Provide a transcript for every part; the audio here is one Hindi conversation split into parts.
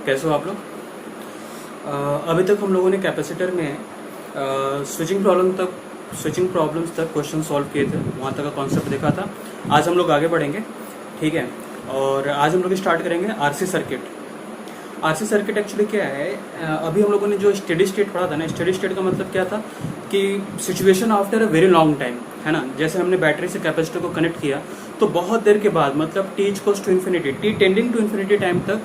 कैसे हो आप लोग। अभी तक हम लोगों ने कैपेसिटर में स्विचिंग प्रॉब्लम्स तक क्वेश्चन सॉल्व किए थे, वहाँ तक का कॉन्सेप्ट देखा था। आज हम लोग आगे बढ़ेंगे, ठीक है। और आज हम लोग स्टार्ट करेंगे RC circuit. RC circuit actually क्या है, अभी हम लोगों ने जो स्टेडी स्टेट पढ़ा था ना, स्टेडी स्टेट का मतलब क्या था कि situation after a very long time, है ना। जैसे हमने बैटरी से कैपेसिटर को कनेक्ट किया तो बहुत देर के बाद, मतलब T equals to infinity, T tending to infinity time तक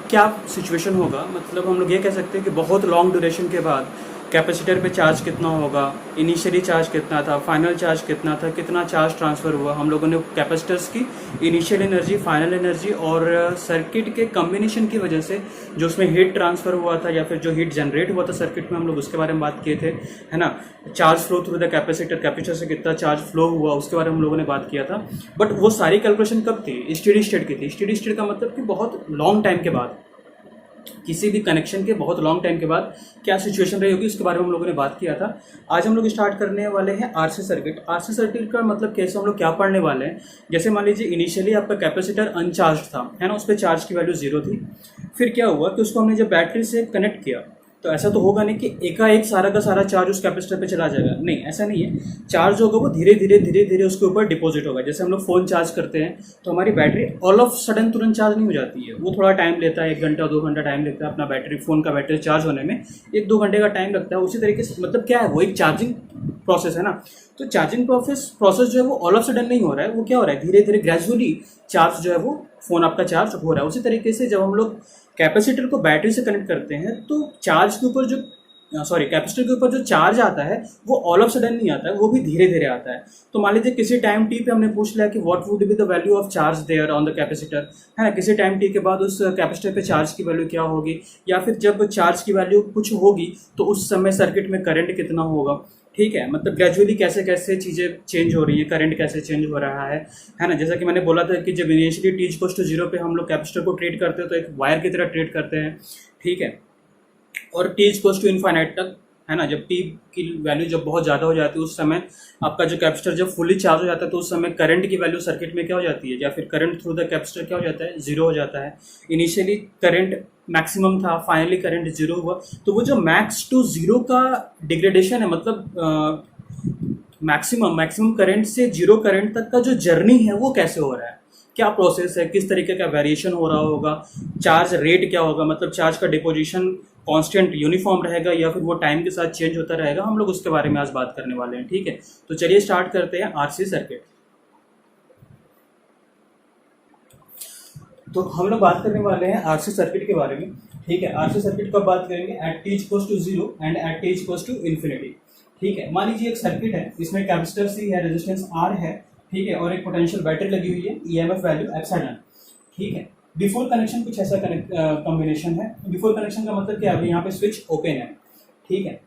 क्या सिचुएशन होगा। मतलब हम लोग ये कह सकते हैं कि बहुत लॉन्ग ड्यूरेशन के बाद कैपेसिटर पे चार्ज कितना होगा, इनिशियली चार्ज कितना था, फाइनल चार्ज कितना था, कितना चार्ज ट्रांसफ़र हुआ। हम लोगों ने कैपेसिटर्स की इनिशियल एनर्जी, फाइनल एनर्जी और सर्किट के कम्बिनेशन की वजह से जो उसमें हीट ट्रांसफ़र हुआ था या फिर जो हीट जनरेट हुआ था सर्किट में, हम लोग उसके बारे में बात किए थे, है ना। Charge flow through the capacitor से कितना चार्ज फ्लो हुआ उसके बारे में हम लोगों ने बात किया था। बट वो सारी कैलकुलेशन कब थी? स्टेडी स्टेट की थी। स्टेडी स्टेट का मतलब कि बहुत लॉन्ग टाइम के बाद, किसी भी कनेक्शन के बहुत लॉन्ग टाइम के बाद क्या सिचुएशन रही होगी उसके बारे में हम लोगों ने बात किया था। आज हम लोग स्टार्ट करने वाले हैं आरसी सर्किट। आरसी सर्किट का मतलब कैसे हम लोग क्या पढ़ने वाले हैं। जैसे मान लीजिए इनिशियली आपका कैपेसिटर अनचार्ज था, है ना, उस पर चार्ज की वैल्यू 0 थी। फिर क्या हुआ कि उसको हमने जब बैटरी से कनेक्ट किया तो ऐसा तो होगा नहीं कि एकाएक सारा का सारा चार्ज उस कैपेसिटर पे चला जाएगा, नहीं, ऐसा नहीं है। चार्ज होगा वो धीरे धीरे उसके ऊपर डिपॉजिट होगा। जैसे हम लोग फ़ोन चार्ज करते हैं तो हमारी बैटरी ऑल ऑफ सडन तुरंत चार्ज नहीं हो जाती है, वो थोड़ा टाइम लेता है, 1 घंटा 2 घंटा टाइम लगता है अपना बैटरी, फ़ोन का बैटरी चार्ज होने में 1-2 घंटे का टाइम लगता है। उसी तरीके से मतलब क्या है, वो एक चार्जिंग प्रोसेस है ना। तो चार्जिंग प्रोसेस जो है वो ऑल ऑफ सडन नहीं हो रहा है, वो क्या हो रहा है, धीरे धीरे ग्रेजुअली चार्ज जो है वो फ़ोन आपका चार्ज हो रहा है। उसी तरीके से जब हम लोग कैपेसिटर को बैटरी से कनेक्ट करते हैं तो चार्ज के ऊपर जो कैपेसिटर के ऊपर जो चार्ज आता है वो ऑल ऑफ सडन नहीं आता है, वो भी धीरे धीरे आता है। तो मान लीजिए किसी टाइम टी पे हमने पूछ लिया कि what would be the value of charge there on the capacitor, है ना। किसी टाइम टी के बाद उस कैपेसिटर पे चार्ज की वैल्यू क्या होगी, या फिर जब चार्ज की वैल्यू कुछ होगी तो उस समय सर्किट में करंट कितना होगा, ठीक है। मतलब ग्रेजुअली कैसे कैसे चीज़ें चेंज हो रही हैं, करंट कैसे चेंज हो रहा है ना। जैसा कि मैंने बोला था कि जब इनिशियली टी इक्वल्स टू 0 पे हम लोग कैपेसिटर को ट्रीट करते हैं तो एक वायर की तरह ट्रीट करते हैं, ठीक है। और टी इक्वल्स टू इनफाइनाइट तक, है ना, जब टी की वैल्यू जब बहुत ज़्यादा हो जाती है उस समय आपका जो कैपेसिटर जब फुली चार्ज हो जाता है तो उस समय करंट की वैल्यू सर्किट में क्या हो जाती है, या फिर करंट थ्रू द कैपेसिटर क्या हो जाता है, 0 हो जाता है। इनिशियली करंट मैक्सिमम था, फाइनली करंट 0 हुआ। तो वो जो मैक्स टू 0 का डिग्रेडेशन है, मतलब मैक्सिमम करंट से 0 करंट तक का जो जर्नी है वो कैसे हो रहा है, क्या प्रोसेस है, किस तरीके का वेरिएशन हो रहा होगा, चार्ज रेट क्या होगा, मतलब चार्ज का डिपोजिशन कांस्टेंट यूनिफॉर्म रहेगा या फिर वो टाइम के साथ चेंज होता रहेगा, हम लोग उसके बारे में आज बात करने वाले हैं, ठीक है। तो चलिए स्टार्ट करते हैं आरसी सर्किट। तो हम लोग बात करने वाले हैं आरसी सर्किट के बारे में, ठीक है। आरसी सर्किट कब बात करेंगे, at T equals to 0 and at T equals to infinity, ठीक है। मान लीजिए एक सर्किट है, इसमें कैपेसिटर सी है, रेजिस्टेंस आर है, ठीक है, और एक पोटेंशियल बैटरी लगी हुई है, ईएमएफ वैल्यू एप्सिलॉन, ठीक है। बिफोर कनेक्शन कुछ ऐसा कॉम्बिनेशन है। बिफोर कनेक्शन का मतलब क्या है, अभी यहाँ पे स्विच ओपन है, ठीक है।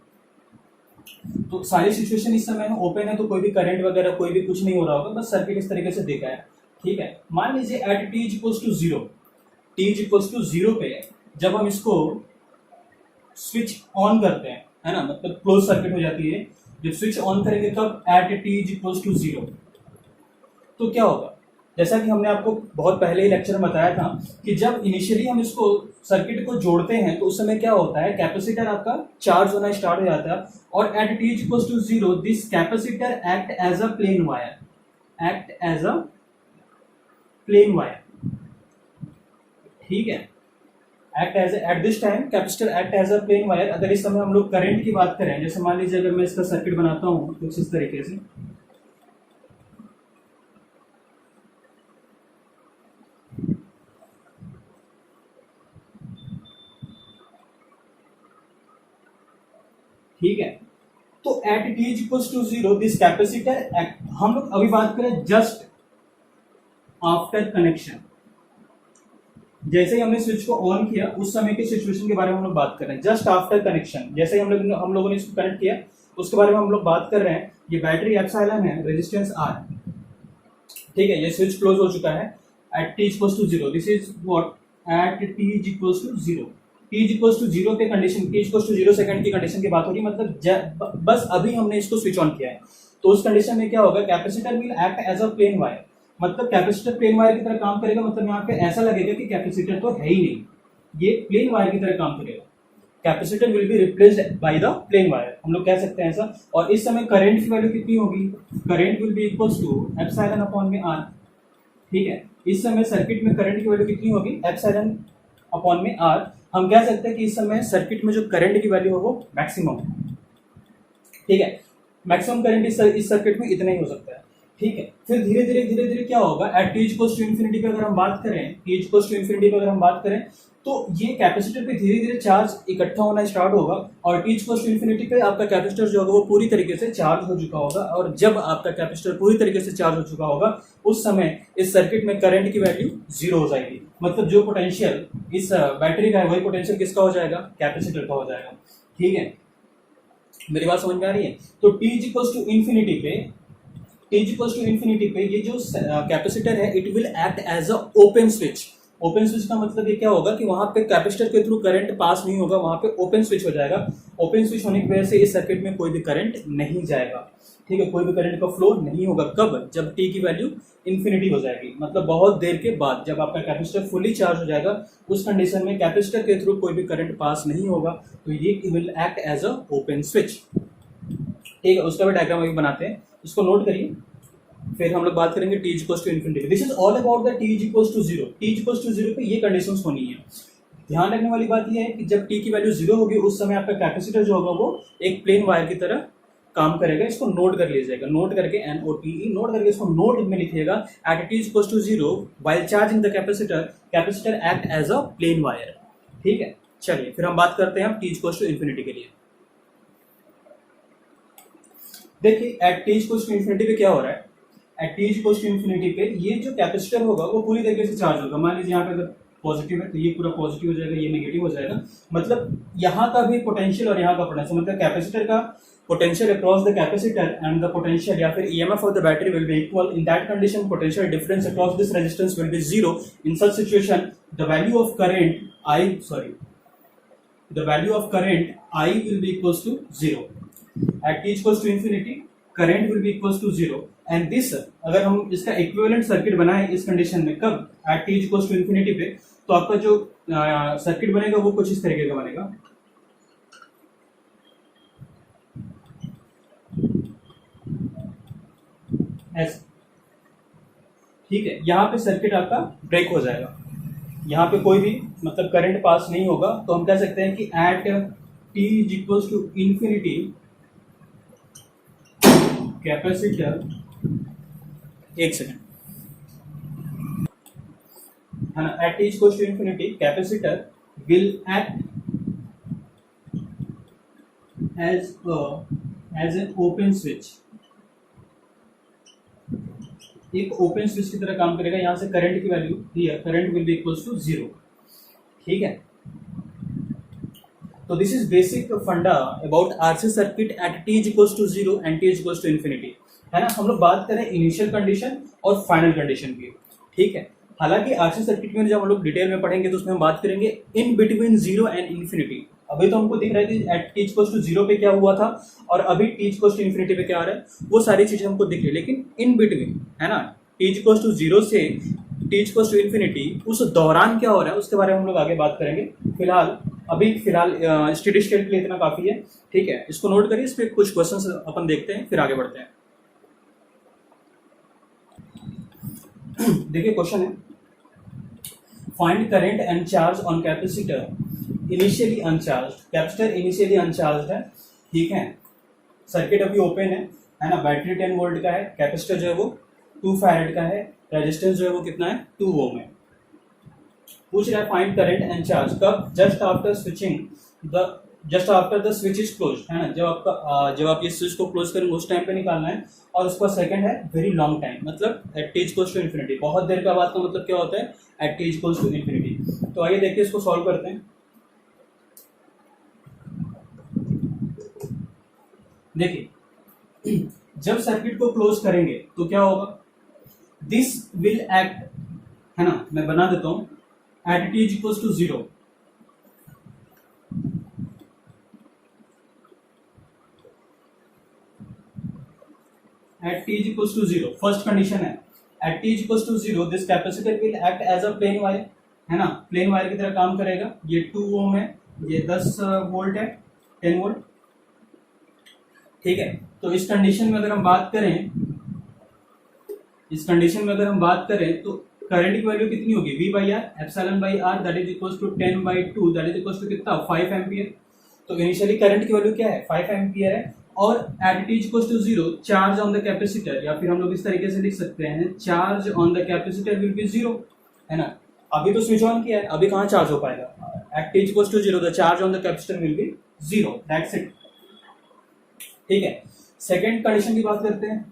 तो सारी सिचुएशन इस समय ओपन है तो कोई भी करंट वगैरह कोई भी कुछ नहीं हो रहा होगा, बस सर्किट इस तरीके से देखा है, ठीक है। मान लीजिए at T equals to 0, T equals to 0 पे जब हम इसको स्विच ऑन करते हैं, है ना, मतलब क्लोज सर्किट हो जाती है। जब स्विच ऑन करेंगे तब एट टी इक्वल्स टू 0 तो क्या होगा, जैसा कि हमने आपको बहुत पहले ही लेक्चर में बताया था कि जब इनिशियली हम इसको सर्किट को जोड़ते हैं तो उस समय क्या होता है, कैपेसिटर आपका चार्ज होना स्टार्ट हो जाता है और at T equals to 0 this capacitor act as a plain wire, ठीक है। At this time capacitor act as a plain wire. अगर इस समय हम लोग करंट की बात करें, जैसे मान लीजिए अगर मैं इसका सर्किट बनाता हूँ कुछ इस तरीके से, ठीक है। तो at T equals to 0 this capacitor, हम लोग अभी बात करें जस्ट आफ्टर कनेक्शन, जैसे ही हमने स्विच को ऑन किया उस समय की सिचुएशन के बारे में हम लोग बात कर रहे हैं। जस्ट आफ्टर कनेक्शन, जैसे ही हम लोगों ने इसको कनेक्ट किया उसके बारे में हम लोग बात कर रहे हैं। ये बैटरी एप्सिलॉन है, रेजिस्टेंस आर, ठीक है। ये स्विच क्लोज हो चुका है at T equals to 0, this is what at T equals to 0, T equals to 0 पे condition, T equals to 0 second की कंडीशन की बात हो रही है, मतलब बस अभी हमने इसको स्विच ऑन किया है तो उस कंडीशन में क्या होगा, capacitor will act as a plain wire, मतलब कैपेसिटर प्लेन वायर की तरह काम करेगा। मतलब यहाँ पे ऐसा लगेगा कि कैपेसिटर तो है ही नहीं, ये प्लेन वायर की तरह काम करेगा। Capacitor will be replaced by the plain wire, हम लोग कह सकते हैं ऐसा। और इस समय करंट की वैल्यू कितनी होगी, current will be equals to epsilon upon में आर। ठीक है, इस समय सर्किट में करंट की वैल्यू कितनी होगी, एप्सिलॉन अपॉन में आर। हम कह सकते हैं कि इस समय सर्किट में जो करंट की वैल्यू हो वो मैक्सिमम है। ठीक है, मैक्सिमम करंट इस सर्किट में इतना ही हो सकता है। ठीक है, फिर धीरे धीरे क्या होगा, at T equals to infinity पे अगर हम बात करें, टी इक्वल्स टू इन्फिनिटी पे अगर हम बात करें, तो ये कैपेसिटर पे धीरे धीरे चार्ज इकट्ठा होना स्टार्ट होगा, और टी इक्वल्स टू इन्फिनिटी पे आपका कैपेसिटर जो होगा वो पूरी तरीके से चार्ज हो चुका होगा। और जब आपका कैपेसिटर पूरी तरीके से चार्ज हो चुका होगा, उस समय इस सर्किट में करंट की वैल्यू 0 हो जाएगी। मतलब जो पोटेंशियल इस बैटरी का है वही पोटेंशियल किसका हो जाएगा, कैपेसिटर का हो जाएगा। ठीक है, मेरी बात समझ में आ रही है। तो टी इक्वल्स टू इन्फिनिटी पे ये जो कैपेसिटर है it will act as a open switch. Open switch का मतलब ये क्या होगा कि वहां पे कैपेसिटर के थ्रू करंट पास नहीं होगा, वहां पे ओपन स्विच हो जाएगा। ओपन स्विच होने की वजह से इस सर्किट में कोई भी करंट नहीं जाएगा। ठीक है, कोई भी करंट का फ्लो नहीं होगा। कब, जब टी की वैल्यू इन्फिनिटी हो जाएगी, मतलब बहुत देर के बाद जब आपका कैपेसिटर फुली चार्ज हो जाएगा, उस कंडीशन में कैपेसिटर के थ्रू कोई भी करंट पास नहीं होगा, तो ये will act as a open switch. ठीक है, उसका भी डायग्राम अभी बनाते हैं, इसको नोट करिए। फिर हम लोग बात करेंगे T equals to infinity. This is all about the T equals to 0। T equals to 0 पे ये कंडीशंस होनी है। ध्यान रखने वाली बात यह है कि जब टी की वैल्यू 0 होगी, उस समय आपका कैपेसिटर जो होगा वो एक प्लेन वायर की तरह काम करेगा। इसको नोट कर लीजिएगा, नोट करके NOTE नोट करके इसको नोट में लिखिएगा। At T equals to 0 while charging the capacitor act as a plain wire. ठीक है, चलिए फिर हम बात करते हैं टी इक्वल्स टू इन्फिनिटी के लिए। देखिए at T equals to infinity पे क्या हो रहा है, at T equals to infinity पे ये जो कैपेसिटर होगा वो पूरी तरीके से चार्ज होगा। मान लीजिए यहाँ पे अगर पॉजिटिव है तो ये पूरा पॉजिटिव हो जाएगा, ये नेगेटिव हो जाएगा। मतलब यहाँ का भी पोटेंशियल और यहाँ का पोटेंशियल, मतलब कैपेसिटर का potential across the capacitor and the potential या फिर EMF of the battery will be equal. In that condition potential difference across this resistance will be 0। In such situation the value of current I will be equals to 0. At t equals to infinity, current will be equals to 0. And this, अगर हम इसका इक्विवेलेंट सर्किट बनाए इस कंडीशन में, कब, at t equals to infinity पे, तो आपका जो सर्किट बनेगा वो कुछ इस तरीके का बनेगा। ऐसे, ठीक है, यहाँ पे सर्किट आपका ब्रेक हो जाएगा, यहाँ पे कोई भी मतलब करंट पास नहीं होगा। तो हम कह सकते हैं कि at t equals to infinity capacitor, एक सेकेंड, है ना, at t equals to infinity capacitor will act as an open switch. एक ओपन स्विच की तरह काम करेगा। यहां से करंट की value here current will be equals to 0। ठीक है, तो this is basic funda about RC circuit at T equals to 0 and T equals to infinity, है ना। हम लोग बात करें इनिशियल कंडीशन और फाइनल कंडीशन की। ठीक है, हालांकि आरसी सर्किट में जब हम लोग डिटेल में पढ़ेंगे तो उसमें हम बात करेंगे इन बिटवीन 0 एंड इन्फिनिटी। अभी तो हमको दिख रहा है कि एट टी इक्वल्स टू 0 पे क्या हुआ था और अभी टी इक्वल्स टू इन्फिनिटी पे क्या आ रहा है, वो सारी चीजें हमको दिख रही है। लेकिन इन बिटवीन, है ना, टी इक्वल्स टू 0 से टी इक्वल्स टू इन्फिनिटी, उस दौरान क्या हो रहा है उसके बारे में हम लोग आगे बात करेंगे। फिलहाल स्टेडी स्टेट के लिए इतना काफी है। ठीक है, इसको नोट करिए, इस पे कुछ क्वेश्चंस अपन देखते हैं फिर आगे बढ़ते हैं। देखिए क्वेश्चन है, find current and charge on capacitor initially अनचार्ज। Capacitor initially अनचार्ज है, ठीक है, सर्किट अभी ओपन है ना, बैटरी 10 वोल्ट का है, कैपेसिटर जो है वो 2 फैरेड का है, रेजिस्टेंस जो है वो कितना है 2 ओम है। पूछ रहा है फाइंड करंट एंड चार्ज कब, just after the switch is close, है ना, जब आप इस स्विच को क्लोज करेंगे उस टाइम पे निकालना है। और उसका सेकंड है वेरी लॉन्ग टाइम, मतलब at T equals to infinity, बहुत देर का बाद का मतलब क्या होता है at T equals to infinity. तो आइए देखिए इसको सॉल्व करते हैं। देखिए जब सर्किट को क्लोज करेंगे तो क्या होगा, दिस विल एक्ट, है ना, मैं बना देता हूं, at T equals to 0 at t is equals to 0, first condition है, at t is equals to 0 this capacitor will act as a plain wire, है ना, प्लेन वायर की तरह काम करेगा। ये 2 ओम है, ये 10 वोल्ट है, 10 वोल्ट, ठीक है। तो इस कंडीशन में अगर हम बात करें, इस कंडीशन में अगर हम बात करें तो करंट की वैल्यू कितनी होगी, V by R, epsilon by R, that is equal to 10 by 2, that is equal to कितना, 5 एम्पियर। तो इनिशियली करंट की वैल्यू क्या है, 5 एम्पियर है, और at T is equal to 0 charge on the capacitor, या फिर हम लोग इस तरीके से लिख सकते हैं charge on the capacitor will be 0, है ना। अभी तो स्विच ऑन किया है, अभी कहाँ चार्ज हो पाएगा, at T is equal to 0 the charge on the capacitor will be 0, that's it, ठीक है। सेकेंड कंडीशन की बात करते हैं,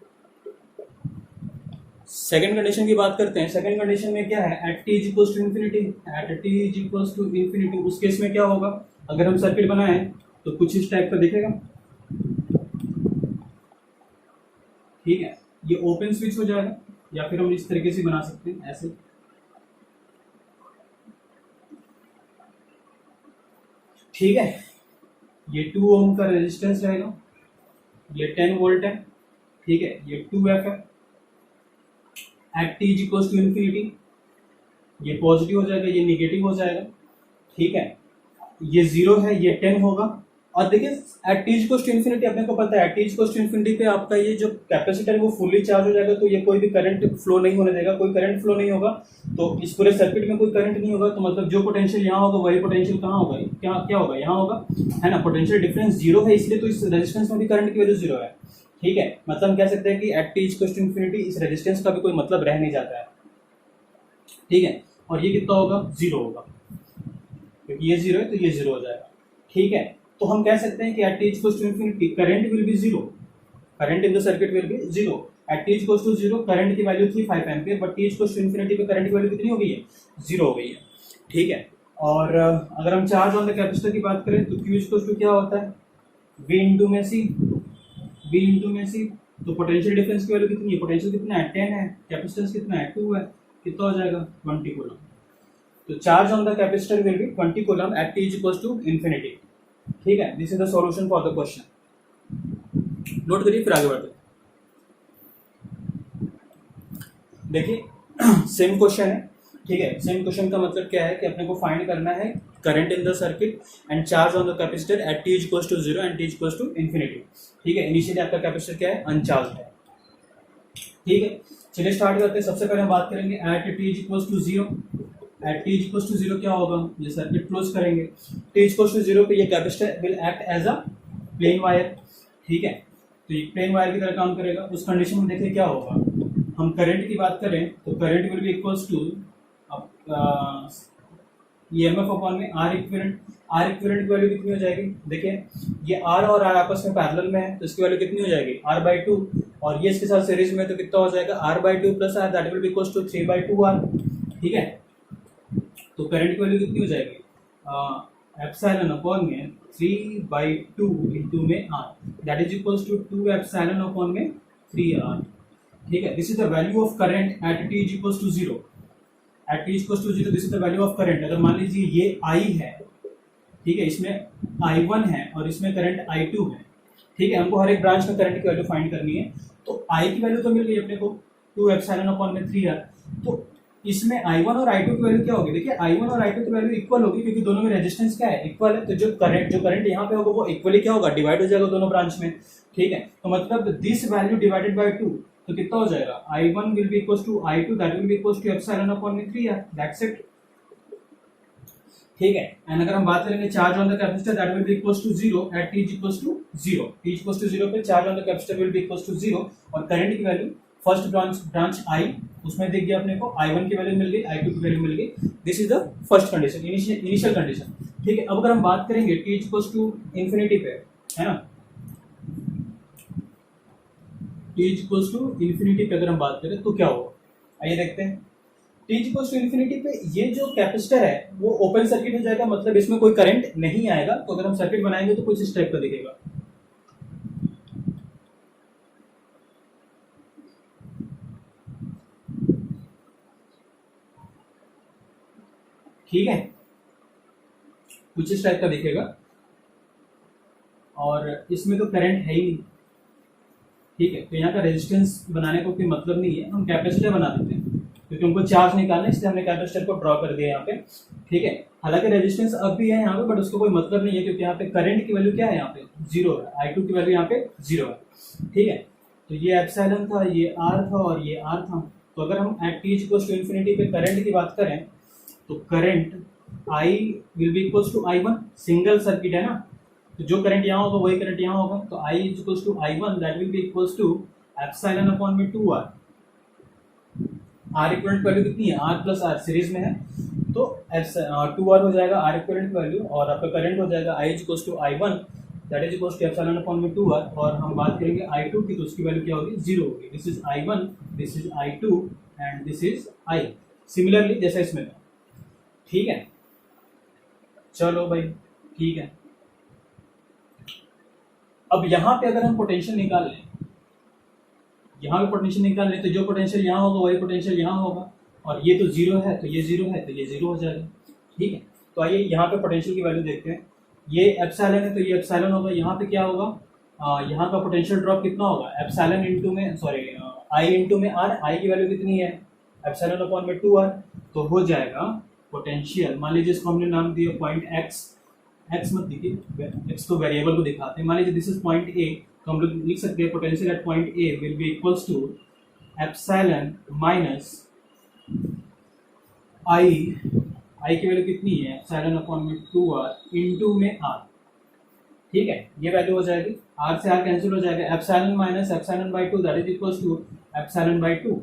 सेकेंड कंडीशन की बात करते हैं। सेकेंड कंडीशन में क्या है, at T is equal to infinity, at T is equal to infinity, उस केस में क्या होगा, अगर हम सर्किट बनाए तो कुछ इस टाइप का दिखेगा, ठीक है। ये ओपन स्विच हो जाएगा, या फिर हम इस तरीके से बना सकते हैं ऐसे, ठीक है। ये 2 ओम का रेजिस्टेंस रहेगा, ये 10 वोल्ट है, ठीक है, ये 2F है, at T is equal to infinity, ये पॉजिटिव हो जाएगा, ये निगेटिव हो जाएगा, ठीक है। ये 0 है, ये 10 होगा, और देखिए at T is equal to infinity अपने को पता है, at T is equal to infinity पे आपका ये जो कैपेसिटर है वो फुल्ली चार्ज हो जाएगा, तो ये कोई भी करंट फ्लो नहीं होने देगा, कोई करंट फ्लो नहीं होगा, तो इस पूरे सर्किट में कोई करंट नहीं होगा, तो मतलब जो पोटेंशियल यहाँ होगा वही पोटेंशियल कहाँ होगा, क्या क्या होगा, यहाँ होगा, है ना। पोटेंशियल डिफरेंस 0 है, इसलिए तो इस रेजिस्टेंस में भी करंट की वैल्यू 0 है, ठीक है। मतलब हम कह सकते हैं कि at T is equal to infinity इस रेजिस्टेंस का भी कोई मतलब रह नहीं जाता है, ठीक है। और ये कितना होगा, 0 होगा, क्योंकि ये 0 है तो ये 0 हो जाएगा, ठीक है। तो हम कह सकते हैं कि at T is equal to infinity current will be 0, current in the circuit will be 0, at T is equal to 0 current की वैल्यू थी 5 ampere, but T is equal to infinity पे करंट की वैल्यू कितनी हो गई है, 0 हो गई है, ठीक है। और अगर हम चार्ज ऑन द कैपेसिटर की बात करें तो Q इज इक्वल टू क्या होता है, V इंटू में C, V इंटू में C, तो पोटेंशियल डिफरेंस की वैल्यू कितनी है, पोटेंशियल कितना है, 10 है, कैपेसिटेंस कितना है, 2 है, कितना हो जाएगा, 20 कूलम। तो charge on the capacitor will be 20 coulomb at T is equal to infinity, ठीक है। This is the solution for the question. Note करिए, फिर आगे बढ़ते हैं। देखिए सेम क्वेश्चन है, ठीक है। सेम क्वेश्चन का मतलब क्या है कि अपने को फाइंड करना है current in the circuit and charge on the capacitor at T is equal to 0 and T is equal to infinity, ठीक है। इनिशियली आपका कैपेसिटर क्या है, अनचार्ज है, ठीक है। चलिए स्टार्ट करते हैं। सबसे पहले हम बात करेंगे at T is equal to 0, at T is equal to 0 क्या होगा, ये सर्किट क्लोज करेंगे, टी इज इक्वल टू 0 पे ये capacitor will act as a plain wire, ठीक है। तो ये प्लेन वायर की तरह काम करेगा। उस कंडीशन में देखिए क्या होगा, हम करंट की बात करें तो current will be equals to E M F upon में आर इक्विवेलेंट, आर इक्विवेलेंट की वैल्यू कितनी हो जाएगी, देखिए ये आर और आर आपस में पैरेलल में है, तो इसकी वैल्यू कितनी हो जाएगी, r/2, और ये इसके साथ सीरीज में तो कितना हो जाएगा, r/2 plus R, that will be equals to 3/2r, ठीक है। तो करंट की वैल्यू कितनी हो जाएगी, एप्सिलॉन अपॉन में 3/2 इंटू में r, that is equals to 2 epsilon upon में 3r, ठीक है। This is the value of current at T is equals to 0, at T is equals to 0 this is the value of current. अगर मान लीजिए ये I है, ठीक है, इसमें I1 है और इसमें करंट I2 है, ठीक है। हमको हर एक ब्रांच में करंट की वैल्यू फाइंड करनी है, तो I की वैल्यू तो मिल गई अपने को 2 एप्सिलॉन अपॉन में 3r, तो इसमें I1 और I2 की वैल्यू क्या होगी, देखिए I1 और I2 की वैल्यू इक्वल होगी, क्योंकि दोनों में रेजिस्टेंस क्या है, इक्वल है, तो जो करंट यहाँ पे होगा वो इक्वली क्या होगा, डिवाइड हो जाएगा दोनों ब्रांच में, ठीक है। तो मतलब दिस वैल्यू डिवाइडेड बाय 2, तो कितना हो जाएगा, I1 will be equals to I2, that will be equals to epsilon upon में 3r, दैट्स इट, ठीक है। एंड अगर हम बात करेंगे charge on the capacitor, that will be equals to 0 at T is equals to 0, T is equals to 0 पे charge on the capacitor will be equals to 0, और करंट की वैल्यू फर्स्ट ब्रांच I, उसमें दिख गया अपने को, I1 की वैल्यू मिल गई, I2 की वैल्यू मिल गई। This is the first condition, initial condition, ठीक है। अब अगर हम बात करेंगे T is equals to infinity पे, है ना, T is equals to infinity पे अगर हम बात करें तो क्या होगा, आइए देखते हैं। T is equals to infinity पे ये जो कैपेसिटर है वो ओपन सर्किट हो जाएगा, मतलब इसमें कोई करंट नहीं आएगा, तो अगर हम सर्किट बनाएंगे तो कुछ इस टाइप का दिखेगा, ठीक है, कुछ इस टाइप का दिखेगा, और इसमें तो करंट है ही नहीं, ठीक है। तो यहाँ का रेजिस्टेंस बनाने को कोई मतलब नहीं है, हम कैपेसिटर बना देते हैं, क्योंकि उनको चार्ज निकालना है, इसलिए हमने कैपेसिटर को ड्रॉ कर दिया यहाँ पे। ठीक है, हालांकि रेजिस्टेंस अब भी है यहाँ पे, बट उसको कोई मतलब नहीं है, क्योंकि यहाँ पे करंट की वैल्यू क्या है, यहाँ पे 0 है, I2 की वैल्यू यहाँ पे 0 है। ठीक है, तो ये एप्सिलॉन था, ये R था और ये R था। तो अगर हम at t equals to infinity पे करंट की बात करें तो current I will be equals to I1, single circuit है ना, तो जो करंट यहाँ होगा वही करंट यहाँ होगा, तो I is equals to I1 that will be equals to epsilon upon में 2R। R इक्विवेलेंट वैल्यू कितनी है, R प्लस R सीरीज में है, तो 2R हो जाएगा R इक्विवेलेंट वैल्यू, और आपका करंट हो जाएगा I is equals to I1 that is equals to epsilon upon में 2R। और हम बात करेंगे I2 की, तो उसकी वैल्यू क्या होगी, 0 होगी। This is I1, this is I2 and this is I। Similarly जैसा इसमें था। ठीक है, चलो भाई ठीक है। अब यहाँ पे अगर हम पोटेंशियल निकाल लें, यहाँ पे पोटेंशियल निकाल लें, तो जो पोटेंशियल यहाँ होगा वही पोटेंशियल यहाँ होगा, और ये तो 0 है तो ये 0 है तो ये 0 हो जाएगा। ठीक है, तो आइए यहाँ पे पोटेंशियल की वैल्यू देखते हैं। ये एप्सिलॉन है तो ये एप्सिलॉन होगा, यहाँ पे क्या होगा, यहाँ का पोटेंशियल ड्रॉप कितना होगा, एप्सिलॉन इंटू में सॉरी I इंटू में R। I की वैल्यू कितनी है, एप्सिलॉन अपॉन में 2R, तो हो जाएगा पोटेंशियल, मान लीजिए इसको हमने नाम दिया पॉइंट x मत देखिए, x तो वेरिएबल को दिखाते हैं, मान लीजिए दिस इज पॉइंट A, तो हम लोग लिख सकते हैं potential at point A will be equals to epsilon minus I की वैल्यू कितनी है, एप्सिलॉन अपॉन में 2R इंटू में R। ठीक है, ये वैल्यू हो जाएगी, R से R कैंसिल हो जाएगा, epsilon minus epsilon by 2 that is equals to epsilon by 2।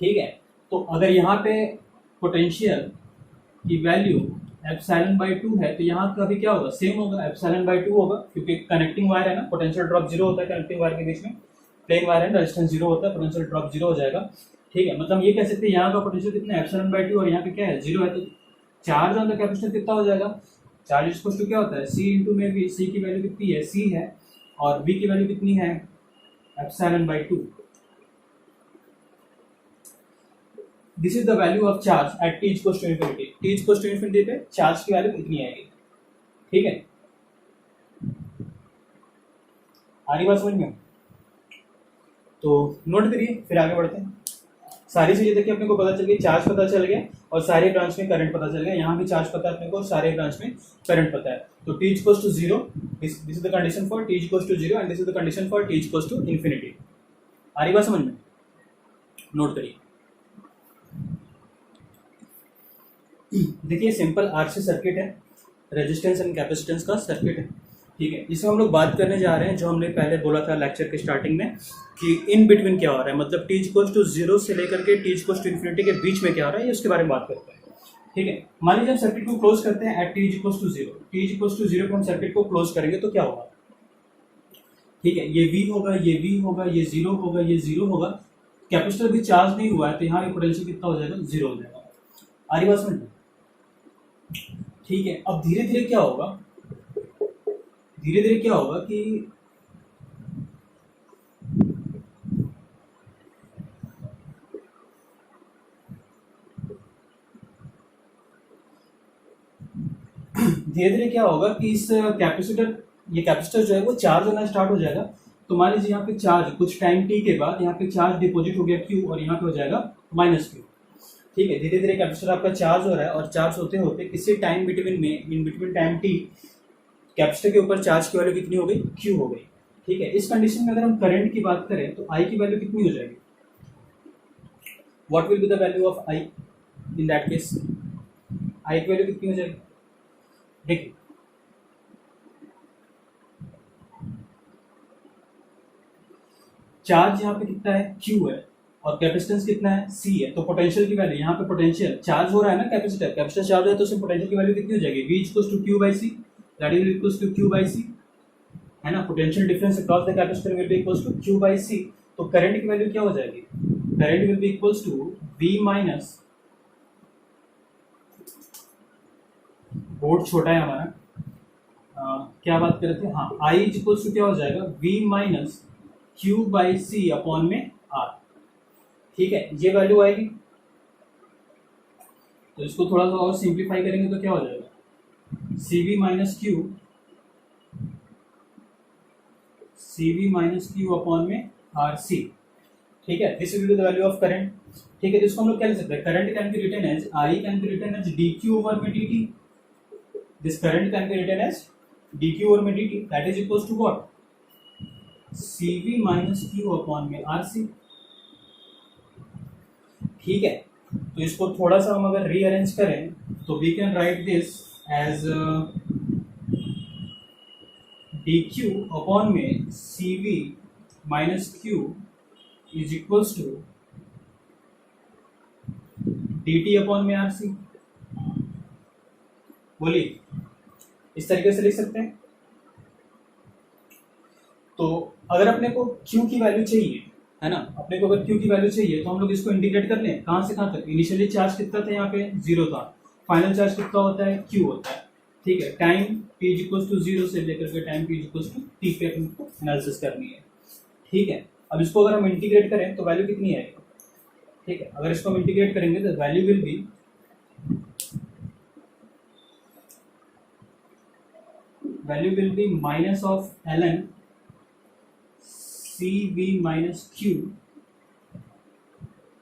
ठीक है, तो अगर यहाँ पे पोटेंशियल की वैल्यू एप्सिलॉन बाई 2 है, तो यहाँ का भी क्या होगा, सेम होगा, एप्सिलॉन बाई 2 होगा, क्योंकि कनेक्टिंग वायर है ना, पोटेंशियल ड्रॉप 0 होता है कनेक्टिंग वायर के बीच में, प्लेन वायर है, रेजिस्टेंस 0 होता है, पोटेंशियल ड्रॉप 0 हो जाएगा। ठीक है, मतलब ये कह सकते हैं यहाँ का पोटेंशियल कितना है, एप्सिलॉन बाई 2, और यहाँ पे क्या है, 0 है, तो चार्ज ऑन द कैपेसिटर कितना हो जाएगा, चार्ज इक्वल्स टू क्या होता है, C इंटू में V। C की वैल्यू कितनी है, C है, और V की वैल्यू कितनी है, epsilon by 2। This is the value of charge at t equals to infinity. t equals to infinity पे चार्ज की वैल्यू कितनी आएगी। ठीक है, आ रही बात समझ में, तो नोट करिए, फिर आगे बढ़ते हैं। सारी चीजें देखिए अपने को पता चल गई, चार्ज पता चल गया और सारे ब्रांच में करंट पता चल गया, यहाँ भी चार्ज पता है अपने को, सारे ब्रांच में करंट पता है। तो t equals to 0, this is the condition for t equals to 0 and this is the condition for t equals to infinity. आ रही बात समझ में, नोट करिए। देखिए सिंपल आरसी सर्किट है, रेजिस्टेंस एंड कैपेसिटेंस का सर्किट है। ठीक है, इसमें हम लोग बात करने जा रहे हैं जो हमने पहले बोला था लेक्चर के स्टार्टिंग में कि इन बिटवीन क्या हो रहा है, मतलब t इक्वल्स टू 0 से लेकर के t इक्वल्स टू इन्फिनिटी के बीच में क्या हो रहा है, ये उसके बारे में बात करते हैं। ठीक है, मान लीजिए हम सर्किट को क्लोज करते हैं at t equals to 0। t equals to 0 पे हम सर्किट को क्लोज करेंगे तो क्या होगा। ठीक है, ये V होगा, ये V होगा, ये 0 होगा, ये 0 होगा, कैपेसिटर भी चार्ज नहीं हुआ है, तो यहाँ पोटेंशियल कितना हो जाएगा, 0 हो जाएगा। आ रही बात समझ में। ठीक है, अब धीरे धीरे क्या होगा, धीरे धीरे क्या होगा कि धीरे धीरे क्या होगा कि इस कैपेसिटर, ये कैपेसिटर जो है वो चार्ज होना स्टार्ट हो जाएगा। तो मान लीजिए यहाँ पे चार्ज कुछ टाइम t के बाद यहाँ पे चार्ज डिपॉजिट हो गया Q, और यहाँ पे हो जाएगा -Q। ठीक है, धीरे धीरे कैपेसिटर आपका चार्ज हो रहा है, और चार्ज होते होते किसी टाइम बिटवीन में, in between time t, capacitor के ऊपर चार्ज की वैल्यू कितनी हो गई, Q हो गई। ठीक है, इस कंडीशन में अगर हम करंट की बात करें तो I की वैल्यू कितनी हो जाएगी, what will be the value of I in that case, I की वैल्यू कितनी हो जाएगी। देखिए चार्ज यहाँ पे कितना है, Q है, और कैपेसिटेंस कितना है, C है, तो पोटेंशियल की वैल्यू, यहाँ पे पोटेंशियल चार्ज हो रहा है ना, कैपेसिटर चार्ज है, तो उसमें पोटेंशियल की वैल्यू कितनी हो जाएगी, V equals to Q by C, that is equals to Q by C, है ना। Potential difference across the capacitor will be equals to Q by C। तो करंट की वैल्यू क्या हो जाएगी, current will be equals to V minus, board छोटा है हमारा, क्या बात कर रहे थे, हाँ, I इक्वल्स टू क्या हो जाएगा, V minus Q by C upon में R। ठीक है, ये वैल्यू आएगी, तो इसको थोड़ा सा और सिंप्लीफाई करेंगे तो क्या हो जाएगा, CV माइनस Q अपॉन में RC। ठीक है, this will be the value of current. ठीक है, तो इसको हम लोग क्या लिख सकते हैं, current can be written as I can be written as D Q over में D T, this current can be written as D Q over में D T, that is equal to what, C V minus Q upon में आर सी। ठीक है, तो इसको थोड़ा सा हम अगर रीअरेंज करें तो we can write this as D Q upon में C V minus Q is equals to D T upon में आर सी। बोलिए, इस तरीके से लिख सकते हैं। तो अगर अपने को Q की वैल्यू चाहिए, है ना, अपने को अगर Q की वैल्यू चाहिए तो हम लोग इसको इंटीग्रेट कर लें, कहाँ से कहाँ तक। इनिशियली चार्ज कितना था यहाँ पे, 0 था, फाइनल चार्ज कितना होता है, Q होता है। ठीक है, टाइम t इक्वल्स टू 0 से लेकर के time t equals to t पे अपने को एनालिसिस करनी है। ठीक है, अब इसको अगर हम इंटीग्रेट करें तो वैल्यू कितनी आएगी। ठीक है, अगर इसको हम इंटीग्रेट करेंगे तो value will be minus of ln C V minus Q,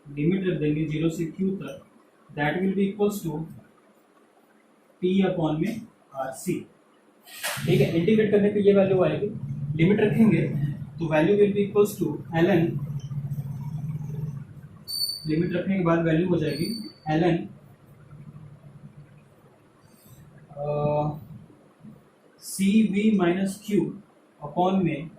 limit रख देंगे 0 से q तक, that will be equals to t upon में आर सी। ठीक है, इंटीग्रेट करने पे ये वैल्यू आएगी, लिमिट रखेंगे तो value will be equals to ln, limit रखने के बाद वैल्यू हो जाएगी ln C V minus Q upon में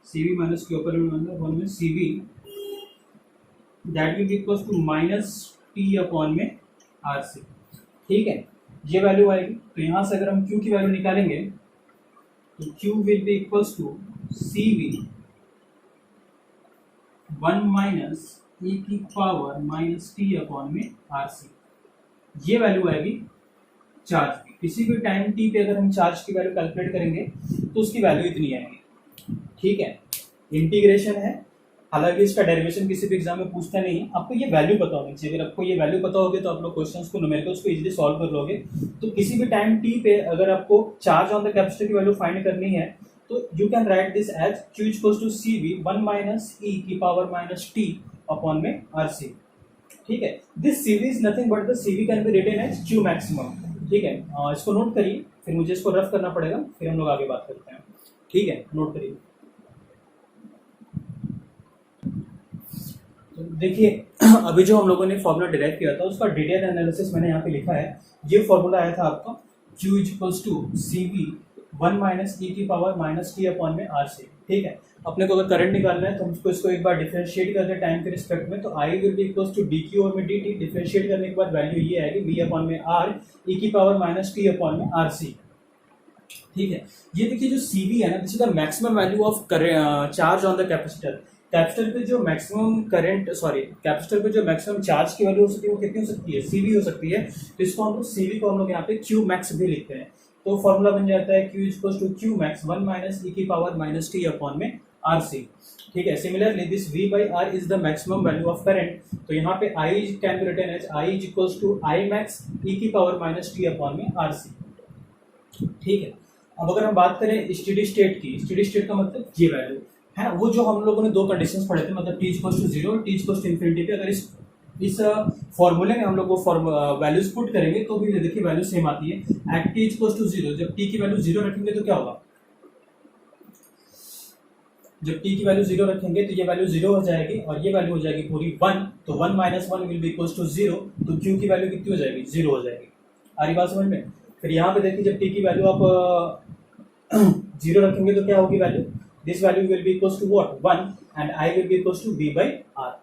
C V minus Q upon में C V, that will be equals to minus T upon में आर सी। ठीक है, ये वैल्यू आएगी। तो यहाँ से अगर हम Q की वैल्यू निकालेंगे तो Q will be equals to C V 1 minus e की पावर माइनस टी अपॉन में आर सी। ये वैल्यू आएगी चार्ज की। किसी भी टाइम t पे अगर हम चार्ज की वैल्यू कैलकुलेट करेंगे तो उसकी वैल्यू इतनी आएगी। ठीक है, इंटीग्रेशन है, हालांकि इसका डेरिवेशन किसी भी एग्जाम में पूछता नहीं है, आपको ये वैल्यू पता होनी चाहिए। अगर आपको ये वैल्यू पता होगी तो आप लोग क्वेश्चंस को न्यूमेरिकल्स को इजीली सॉल्व कर लोगे। तो किसी भी टाइम t पे अगर आपको चार्ज ऑन द कैपेसिटर की वैल्यू फाइंड करनी है तो you can write this as q equals to C V 1 minus e की पावर माइनस टी अपॉन में आर सी। ठीक है, this C V is nothing but the C V can be written as q maximum. ठीक है, इसको नोट करिए, फिर मुझे इसको रफ करना पड़ेगा, फिर हम लोग आगे बात करते हैं। ठीक है, नोट करिए। तो देखिए, अभी जो हम लोगों ने फॉर्मूला डिराइव किया था उसका डिटेल एनालिसिस मैंने यहाँ पे लिखा है। ये फॉर्मूला आया था आपका Q equals to C V 1 minus E की पावर माइनस टी अपॉन में आर सी। ठीक है, अपने को अगर करंट निकालना है तो हमको इसको एक बार डिफरेंशिएट करते हैं टाइम के रिस्पेक्ट में। तो I will be equals to D Q और में डी टी, डिफरेंशिएट करने के बाद वैल्यू ये आएगी वी अपॉन में आर ई की पावर माइनस टी अपॉन में आर सी। ठीक है, ये देखिए जो सी वी है ना, this is the maximum value of charge on the capacitor. Capacitor पे जो मैक्सिमम करंट कैपेसिटर पे जो मैक्सिमम चार्ज की वैल्यू हो सकती है वो कितनी हो सकती है, सीवी हो सकती है। तो इसको हम लोग सीवी को हम लोग यहाँ पे क्यू मैक्स भी लिखते हैं। तो फॉर्मूला बन जाता है Q equals to Q max 1 minus E की पावर माइनस टी अपॉन में आर सी। ठीक है, similarly this V by R is the maximum value of current. तो यहाँ पे I can be written as I is equals to I max E की पावर माइनस टी अपॉन में आर सी। ठीक है, अब अगर हम बात करें स्टेडी स्टेट की, स्टेडी स्टेट का मतलब ये वैल्यू है, वो जो हम लोगों ने दो कंडीशंस पढ़े थे, मतलब टी इक्वल्स टू 0 और टी इक्वल्स टू इन्फिनिटी पे अगर इस फॉर्मूले में हम लोग वो वैल्यूज पुट करेंगे तो भी देखिए वैल्यू सेम आती है। एट टी इक्वल्स टू 0, जब टी की वैल्यू 0 रखेंगे तो क्या होगा, जब टी की वैल्यू 0 रखेंगे तो ये वैल्यू 0 हो जाएगी और ये वैल्यू हो जाएगी पूरी 1। तो 1 minus 1 will be equals to 0। तो क्यू की वैल्यू कितनी हो जाएगी, 0 हो जाएगी। आ रही बात समझ में। फिर यहाँ पे देखिए जब टी की वैल्यू आप 0 रखेंगे तो क्या होगी value, this value will be equals to what 1 and I will be equals to V by R.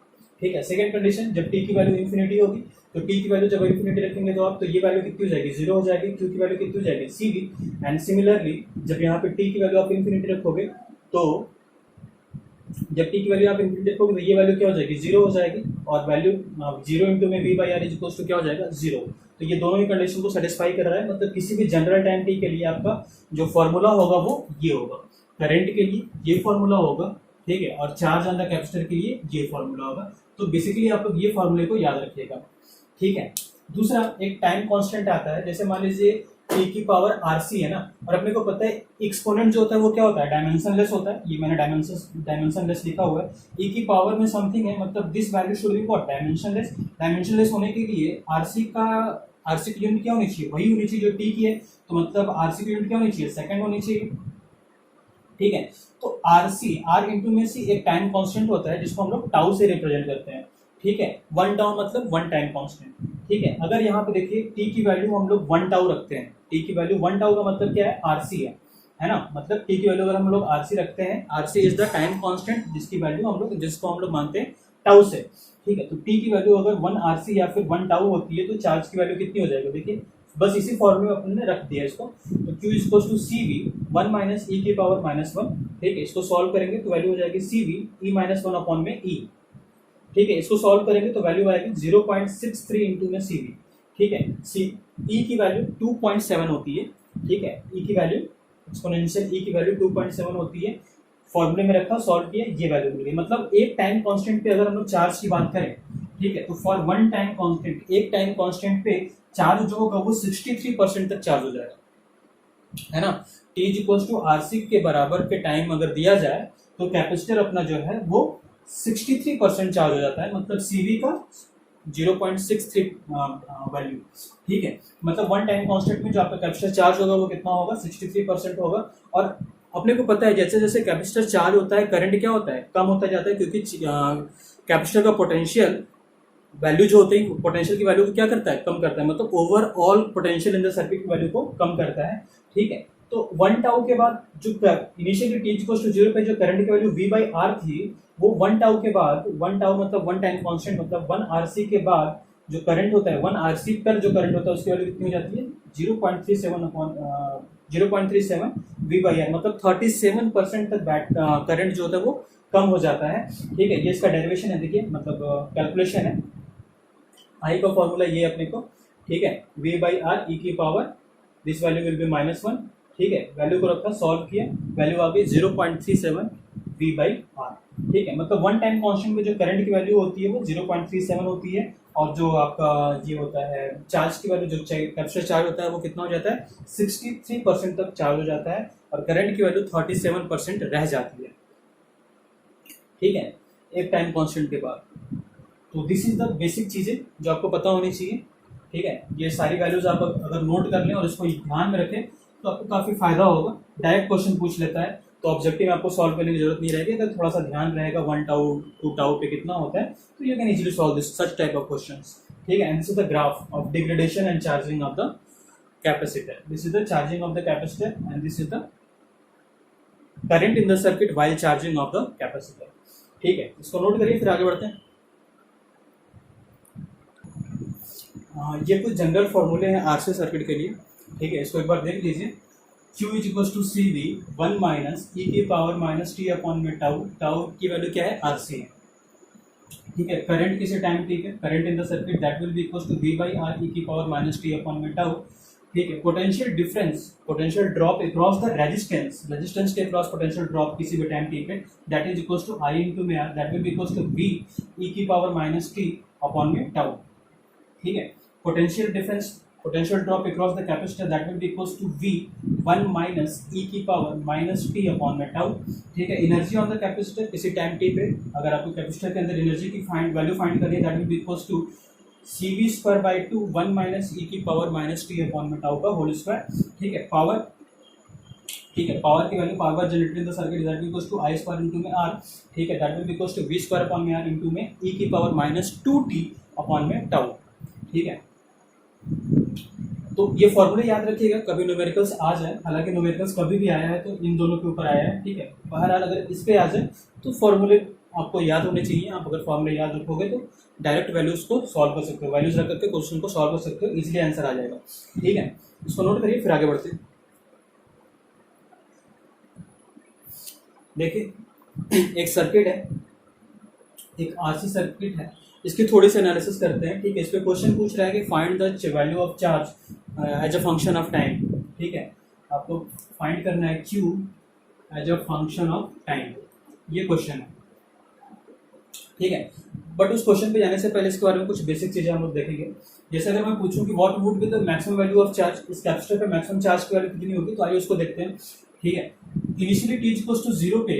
ठीक है, सेकंड कंडीशन, जब टी की वैल्यू इन्फिनिटी होगी तो टी की वैल्यू जब इन्फिनिटी रखेंगे तो आप, तो ये वैल्यू कितनी हो जाएगी, 0 हो जाएगी। क्यू की वैल्यू कितनी हो जाएगी, सी वी। एंड सिमिलरली जब यहाँ पे टी की वैल्यू आप इन्फिनिटी रखोगे तो जब टी की वैल्यू आप इन्फिनिटी रखोगे तो ये वैल्यू क्या हो जाएगी, 0 हो जाएगी। और वैल्यू 0 इंटू में V by R is equals to क्या हो जाएगा, 0। तो ये दोनों ही कंडीशन को सेटिस्फाई कर रहा है। मतलब किसी भी जनरल टाइम टी के लिए आपका जो फॉर्मूला होगा वो ये होगा, करंट के लिए ये फॉर्मूला होगा, ठीक है, और चार्ज ऑन द कैपेसिटर के लिए ये फॉर्मूला होगा। तो बेसिकली आप लोग ये फॉर्मूले को याद रखिएगा। ठीक है, दूसरा एक टाइम कांस्टेंट आता है, जैसे मान लीजिए e की पावर RC है ना, और अपने को पता है एक्सपोनेंट जो होता है वो क्या होता है, डायमेंशनलेस होता है, ये मैंने डायमेंशनलेस लिखा हुआ है, e की पावर में समथिंग है, मतलब this value should be what, dimensionless. Dimensionless होने के लिए RC की यूनिट क्या होनी चाहिए, वही होनी चाहिए जो t की है, तो मतलब RC की यूनिट क्या होनी चाहिए, सेकंड होनी चाहिए, ठीक है। तो RC R इंटू में सी एक टाइम कांस्टेंट होता है जिसको हम लोग टाउ से रिप्रेजेंट करते हैं, ठीक है। 1 टाउ मतलब 1 टाइम कांस्टेंट, ठीक है। अगर यहाँ पे देखिए t की वैल्यू हम लोग 1 टाउ रखते हैं, t की वैल्यू 1 टाउ का मतलब क्या है, RC है ना, मतलब t की वैल्यू अगर हम लोग RC रखते हैं, RC is the time constant जिसको हम लोग मानते हैं टाउ से, ठीक है। तो t की वैल्यू अगर 1 RC या फिर 1 टाउ होती है तो चार्ज की वैल्यू कितनी हो जाएगी, देखिए बस इसी फॉर्मूले में अपन ने रख दिया इसको, तो Q equals to CV 1 minus e की पावर -1, ठीक है। इसको सॉल्व करेंगे तो वैल्यू हो जाएगी CV e -1 अपॉन में e, ठीक है। इसको सॉल्व करेंगे तो वैल्यू आएगी 0.63 इंटू में CV, ठीक है। e की वैल्यू 2.7 होती है, ठीक है। e की वैल्यू एक्सपोनेंशियल e की वैल्यू 2.7 होती है, फॉर्मूले में रखा, सॉल्व किया, ये वैल्यू मिल गई। मतलब एक टाइम कांस्टेंट पे अगर हम लोग चार्ज की बात करें, ठीक है, तो फॉर वन टाइम कांस्टेंट, एक टाइम कांस्टेंट पे चार्ज जो होगा वो 63% तक चार्ज हो जाएगा, है ना। t इक्वल्स टू RC के बराबर के टाइम अगर दिया जाए तो कैपेसिटर अपना जो है वो 63% चार्ज हो जाता है, मतलब CV का 0.63 वैल्यू, ठीक है। मतलब वन टाइम कांस्टेंट में जो आपका कैपेसिटर चार्ज होगा वो कितना होगा, 63% होगा। और अपने को पता है जैसे जैसे कैपेसिटर चार्ज होता है करंट क्या होता है, कम होता जाता है, क्योंकि कैपेसिटर का पोटेंशियल वैल्यू जो होते हैं, पोटेंशियल की वैल्यू को क्या करता है, कम करता है, मतलब overall potential in the circuit की वैल्यू को कम करता है, ठीक है। तो 1 टाउ के बाद जो इनिशियली t इक्वल्स टू 0 पे जो करंट की वैल्यू V/R थी, वो 1 टाउ के बाद, 1 टाउ मतलब 1 टाइम कांस्टेंट मतलब 1 RC के बाद जो करंट होता है, 1 RC पर जो करंट होता है उसकी वैल्यू कितनी हो जाती है, 0.37 V/R, मतलब 37% तक करंट जो होता है वो कम हो जाता है, ठीक है। ये इसका डेरिवेशन है, देखिए मतलब कैलकुलेशन है, आई का फॉर्मूला ये अपने को, ठीक है। V/R e की power this value will B -1, ठीक है। वैल्यू को रखा, सॉल्व किया, वैल्यू आ गई 0.37 V/R, ठीक है। मतलब वन टाइम कांस्टेंट में जो करंट की वैल्यू होती है वो 0.37 होती है, और जो आपका ये होता है चार्ज की वैल्यू, जो कैपेसिटर चार्ज होता है वो कितना हो जाता है, 63% तक चार्ज हो जाता है, और करंट की वैल्यू 37% रह जाती है, ठीक है, एक टाइम कांस्टेंट के बाद। तो दिस इज द बेसिक चीजें जो आपको पता होनी चाहिए, ठीक है। ये सारी वैल्यूज आप अगर नोट कर लें और इसको ध्यान में रखें तो आपको काफी फायदा होगा। डायरेक्ट क्वेश्चन पूछ लेता है तो ऑब्जेक्टिव में आपको सॉल्व करने की जरूरत नहीं रहेगी, अगर थोड़ा सा ध्यान रहेगा 1 टाउ 2 टाउ पे कितना होता है तो you can easily solve this such type of questions, ठीक है। And this is the graph of degradation and charging of the capacitor, this is the charging of the capacitor and this is the current in the circuit while charging of the capacitor, ठीक है। इसको नोट करिए, फिर आगे बढ़ते हैं। ये कुछ जनरल फॉर्मूले हैं RC सर्किट के लिए, ठीक है। इसको एक बार देख लीजिए। Q is equal to CV 1 minus e की पावर -t अपॉन में टाउ, टाउ की वैल्यू क्या है, RC है, ठीक है। करंट किसे टाइम, ठीक है, current in the circuit that will be equal to V/R e की पावर -t अपॉन में टाउ, ठीक है। Potential difference, potential drop across the resistance, resistance के अक्रॉस पोटेंशियल ड्रॉप किसी भी टाइम t पे, that is equal to I into में R, that will be equal to V e की पावर -t अपॉन में टाउ, ठीक है। Potential difference, potential drop across the capacitor that will be equals to V 1 minus e की पावर -t अपॉन में टाउ, ठीक है। एनर्जी ऑन द कैपेसिटर किसी टाइम t पे, अगर आपको कैपेसिटर के अंदर एनर्जी की वैल्यू फाइंड करनी है, that will be equals to CV²/2 1 minus e की पावर -t अपॉन में टाउ का होल स्क्वायर, ठीक है। पावर, ठीक है, पावर की value, power generated in the circuit that will equals to I² into में R, ठीक है, that will be equals to V² upon में R इंटू में e की पावर -2t अपॉन में टाउ, ठीक है। तो ये फॉर्मूले याद रखिएगा, कभी न्यूमेरिकल्स आ जाए, हालांकि न्यूमेरिकल्स कभी भी आया है तो इन दोनों के ऊपर आया है, ठीक है। बहरहाल अगर इस पे आ जाए तो फॉर्मूले आपको याद होने चाहिए, आप अगर फॉर्मूले याद रखोगे तो डायरेक्ट वैल्यूज को सॉल्व कर सकते हो, वैल्यूज रख करके क्वेश्चन को सॉल्व कर सकते हो, इजीली आंसर आ जाएगा, ठीक है। इसको नोट करिए, फिर आगे बढ़ते हैं। देखिए एक सर्किट है, एक RC सर्किट है, इसकी थोड़ी सी एनालिसिस करते हैं, ठीक है। इस पे क्वेश्चन पूछ रहा है कि find the value of charge as a function of time, ठीक है। आपको फाइंड करना है Q as a function of time, ये क्वेश्चन है, ठीक है। बट उस क्वेश्चन पे जाने से पहले इसके बारे में कुछ बेसिक चीजें हम लोग देखेंगे। जैसे अगर मैं पूछूं कि what would be the maximum value of charge, इस कैपेसिटर पे मैक्सिमम चार्ज की वैल्यू कितनी होगी, तो आइए उसको देखते हैं। ठीक है, इनिशियली टी इक्वल्स टू 0 पे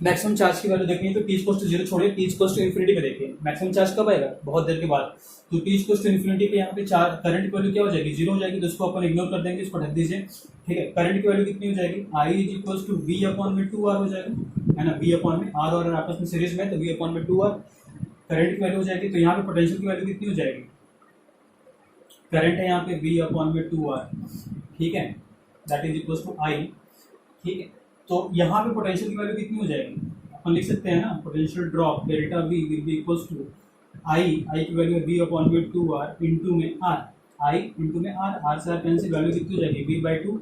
मैक्सिमम चार्ज की वैल्यू देखनी है, तो टी इक्वल्स टू 0 छोड़िए, टी इक्वल्स टू इन्फिनिटी पे देखिए मैक्सिमम चार्ज कब आएगा, बहुत देर के बाद। तो टी इक्वल्स टू इन्फिनिटी पे यहाँ पे चार्ज करंट की वैल्यू क्या हो जाएगी, 0 हो जाएगी, तो इसको अपन इग्नोर कर देंगे, इसको ढक दीजिए। ठीक है, करंट की वैल्यू कितनी हो जाएगी, I is equals to V upon में 2 आर हो जाएगा, है ना, वी अपॉन में आर और आपस में सीरीज में, तो वी अपॉन में 2 आर करंट की वैल्यू हो जाएगी। तो यहाँ पे पोटेंशियल की वैल्यू कितनी हो जाएगी, करंट है यहाँ पे v अपॉन में 2r, ठीक है, दैट इज इक्वल टू आई। ठीक है, तो यहाँ पे पोटेंशियल की वैल्यू कितनी हो जाएगी, अपन लिख सकते हैं ना, potential drop delta v will be equals to I की वैल्यू है v अपॉन में 2r इंटू में r, आई इंटू में r से r कैंसिल, वैल्यू कितनी हो जाएगी v/2।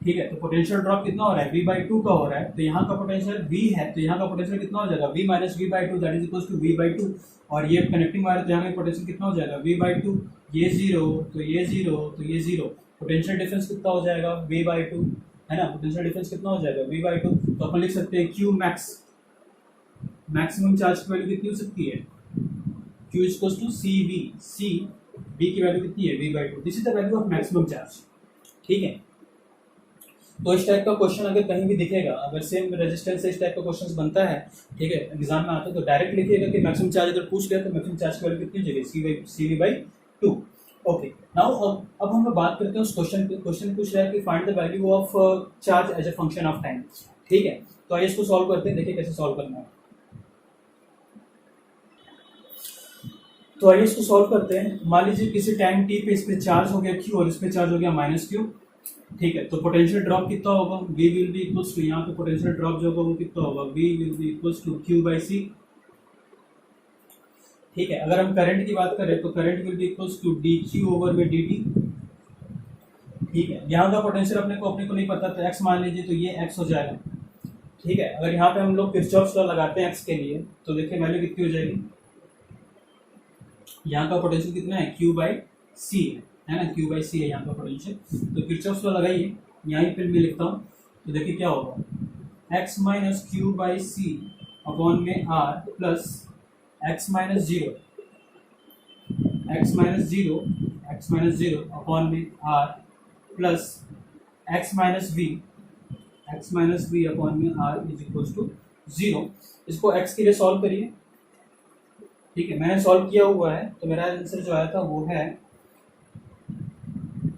ठीक है, तो पोटेंशियल ड्रॉप कितना हो रहा है, v/2 का हो रहा है, तो यहाँ का पोटेंशियल v है, तो यहाँ का पोटेंशियल कितना हो जाएगा, v minus v/2 that is equal to v/2, और ये कनेक्टिंग वायर, तो यहाँ का पोटेंशियल कितना हो जाएगा v/2, ये 0 तो ये 0 तो ये 0, पोटेंशियल डिफरेंस कितना हो जाएगा v/2, है ना, पोटेंशियल डिफरेंस कितना हो जाएगा v/2। तो अपन लिख सकते हैं q मैक्स, मैक्सिमम चार्ज की वैल्यू कितनी हो सकती है, q equals to cv, c v की वैल्यू कितनी है v/2, this is the value of maximum charge. ठीक है, तो इस टाइप का क्वेश्चन अगर कहीं भी दिखेगा, अगर सेम रेजिस्टेंस से इस टाइप का क्वेश्चन बनता है, ठीक है, एग्जाम में आता है, तो डायरेक्ट लिखिएगा कि मैक्सिमम चार्ज अगर पूछ लिया तो मैक्सिमम चार्ज की वैल्यू कितनी हो जाएगी, cv/2। ओके, नाउ अब हम लोग बात करते हैं उस क्वेश्चन पे। क्वेश्चन पूछ रहा है कि find the value of charge as a function of time. ठीक है, तो आइए इसको सॉल्व करते हैं, देखिए कैसे सॉल्व करना है। तो आइए इसको सॉल्व करते हैं। मान लीजिए किसी टाइम टी पे इस पे चार्ज हो गया q और इस पे चार्ज हो गया -q। ठीक है, तो पोटेंशियल ड्रॉप कितना होगा, v will be equals to, यहाँ पे पोटेंशियल ड्रॉप जो होगा वो कितना होगा, v will be equals to q/c। ठीक है, अगर हम करंट की बात करें तो current will be equals to dq over में dt। ठीक है, यहाँ का पोटेंशियल अपने को नहीं पता, तो x मान लीजिए, तो ये x हो जाएगा। ठीक है, अगर यहाँ पे हम लोग किरचॉफ्स लॉ लगाते हैं x के लिए, तो देखिए वैल्यू कितनी हो जाएगी, यहाँ का पोटेंशियल कितना है, q/c है ना, q/c है यहाँ का पोटेंशियल। तो किरचॉफ्स लॉ लगाइए, यहीं पे मैं लिखता हूँ, तो देखिए क्या होगा, x माइनस q/c अपॉन में r plus x minus 0 upon में r plus x minus v upon में r इज इक्वल टू 0। इसको x के लिए सॉल्व करिए। ठीक है, मैंने सॉल्व किया हुआ है, तो मेरा आंसर जो आया था वो है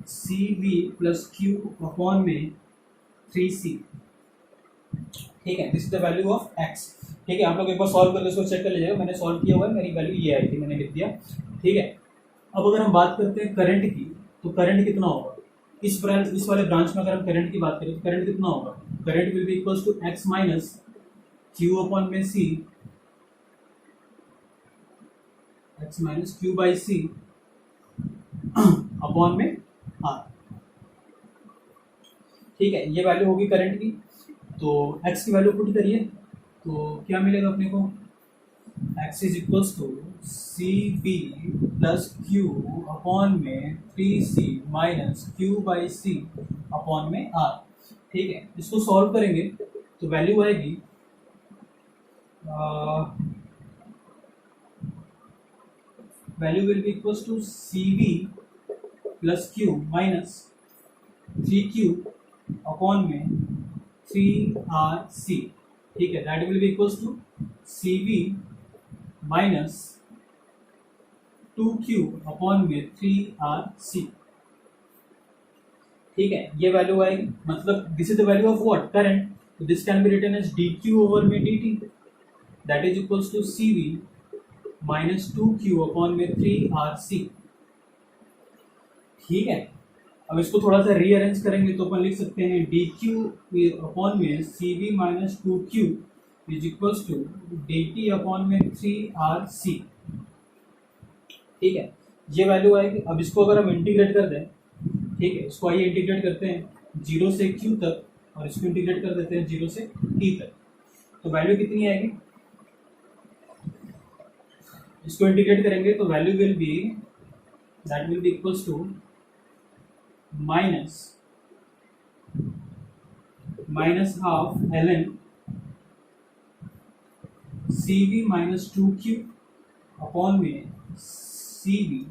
cv प्लस q अपॉन में 3c। ठीक है, this is the value of x। ठीक है, आप लोग एक बार सॉल्व करके इसको चेक कर लीजिएगा, मैंने सॉल्व किया हुआ है, मेरी वैल्यू ये आई थी, मैंने लिख दिया। ठीक है, अब अगर हम बात करते हैं करंट की, तो करंट कितना होगा, इस वाले ब्रांच में अगर हम करंट की बात करें तो करंट कितना होगा, current will be equals to x minus q upon में c, x minus q/c upon में r। ठीक है, ये वैल्यू होगी करंट की, तो x की वैल्यू पुट करिए, तो क्या मिलेगा अपने को, x is equals to cv plus q upon में 3c माइनस q/c अपॉन में r। ठीक है, इसको सॉल्व करेंगे तो वैल्यू आएगी value will be equals to cv plus q minus 3q upon में 3rc। ठीक है, that will be equals to cv minus 2q upon में 3rc। ठीक है, ये वैल्यू आएगी, मतलब this is the value of what, current, तो this can be written as dq over में dt, that is equals to cv minus 2q upon में 3rc। ठीक है, अब इसको थोड़ा सा रीअरेंज करेंगे तो अपन लिख सकते हैं dq अपॉन में cv minus 2q is equals to dt upon में 3rc। ठीक है, ये वैल्यू आएगी। अब इसको अगर हम इंटीग्रेट कर दें, ठीक है, इसको आइए इंटीग्रेट करते हैं 0 से q तक, और इसको इंटीग्रेट कर देते हैं 0 से t तक, तो वैल्यू कितनी आएगी, इसको इंटीग्रेट करेंगे तो value will be, that will be equals to minus half ln cv minus 2q upon में CV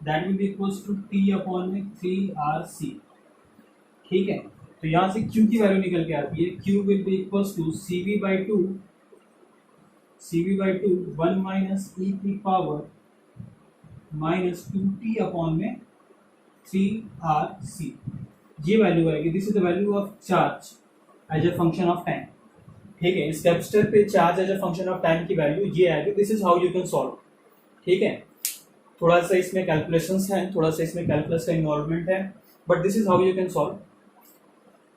that will be equals to T upon में 3RC। ठीक है, तो यहाँ से Q की वैल्यू निकल के आती है, Q will be equals to CV by two 1 minus e की पावर माइनस 2T अपॉन में 3RC। ये वैल्यू आएगी, this is the value of charge as a function of time. ठीक है, इस कैपेसिटर पे charge as a function of time की वैल्यू ये आएगी। This is how you can solve. ठीक है, थोड़ा सा इसमें कैलकुलेशंस हैं, थोड़ा सा इसमें कैलकुलस का इन्वॉल्वमेंट है, but this is how you can solve.